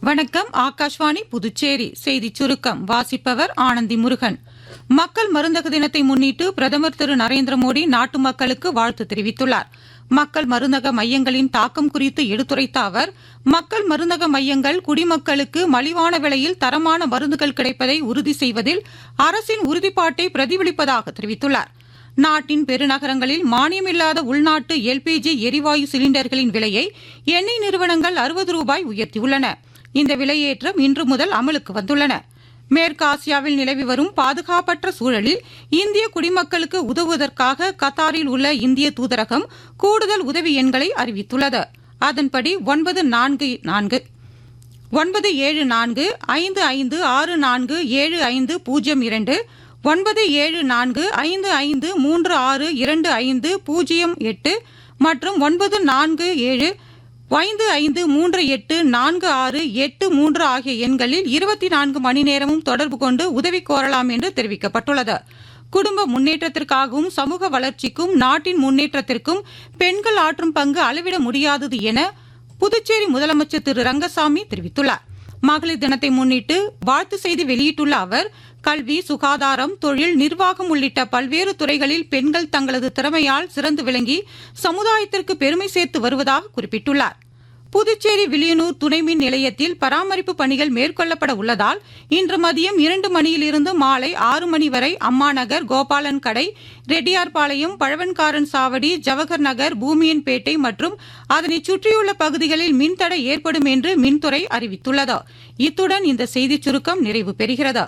வணக்கம். ஆகாஷ்வாணி புதுச்சேரி செய்திச் சுருக்கம் வாசிப்பவர் ஆனந்தி முருகன். மக்கள் மருந்தக தினத்தை முன்னிட்டு பிரதமர் திரு நரேந்திர மோடி நாட்டு மக்களுக்கு வாழ்த்து தெரிவித்துள்ளார். மக்கள் மருந்தக மையங்களின் தாக்கம் குறித்து எடுத்துரைத்த அவர், மக்கள் மருந்தக மையங்கள் குடிமக்களுக்கு மலிவான விலையில் தரமான மருந்துகள் கிடைப்பதை உறுதி செய்வதில் அரசின் உறுதிப்பாட்டை பிரதிபலிப்பதாக தெரிவித்துள்ளார். நாட்டின் பெருநகரங்களில் மானியமில்லாத உள்நாட்டு எல்பிஜி எரிவாயு சிலிண்டர்களின் விலையை எண்ணெய் நிறுவனங்கள் 60 ரூபாய் உயர்த்தியுள்ளன. இந்த விலையேற்றம் இன்று முதல் அமலுக்கு வந்துள்ளன. மேற்கு ஆசியாவில் நிலவி வரும் பாதுகாப்பற்ற சூழலில் இந்திய குடிமக்களுக்கு உதவுவதற்காக கத்தாரில் உள்ள இந்திய தூதரகம் கூடுதல் உதவி எண்களை அறிவித்துள்ளது. அதன்படி 974 974 55647502 974 55362508 மற்றும் 947 55384683 ஆகிய எண்களில் 24 மணி நேரமும் தொடர்பு கொண்டு உதவி கோரலாம் என்று தெரிவிக்கப்பட்டுள்ளது. குடும்ப முன்னேற்றத்திற்காகவும் சமூக வளர்ச்சிக்கும் நாட்டின் முன்னேற்றத்திற்கும் பெண்கள் ஆற்றும் பங்கு அளவிட முடியாதது என புதுச்சேரி முதலமைச்சர் திரு ரங்கசாமி தெரிவித்துள்ளார். மகளிர் தினத்தை முன்னிட்டு வாழ்த்து செய்தி வெளியிட்டுள்ள அவர், கல்வி, சுகாதாரம், தொழில், நிர்வாகம் உள்ளிட்ட பல்வேறு துறைகளில் பெண்கள் தங்களது திறமையால் சிறந்து விளங்கி சமுதாயத்திற்கு பெருமை சேர்த்து வருவதாக குறிப்பிட்டுள்ளார். புதுச்சேரி வில்லியனூர் துணை மின் நிலையத்தில் பராமரிப்பு பணிகள் மேற்கொள்ளப்பட உள்ளதால் இன்று மதியம் 2 மணியிலிருந்து மாலை 6 மணி வரை அம்மாநகர், கோபாலன் கடை, ரெட்டியார்பாளையம், பழவன்காரன் சாவடி, ஜவஹர் நகர், பூமியன்பேட்டை மற்றும் அதனை சுற்றியுள்ள பகுதிகளில் மின்தடை ஏற்படும் என்று மின்துறை அறிவித்துள்ளது. இத்துடன் இந்த செய்திச் சுருக்கம் நிறைவு பெறுகிறது.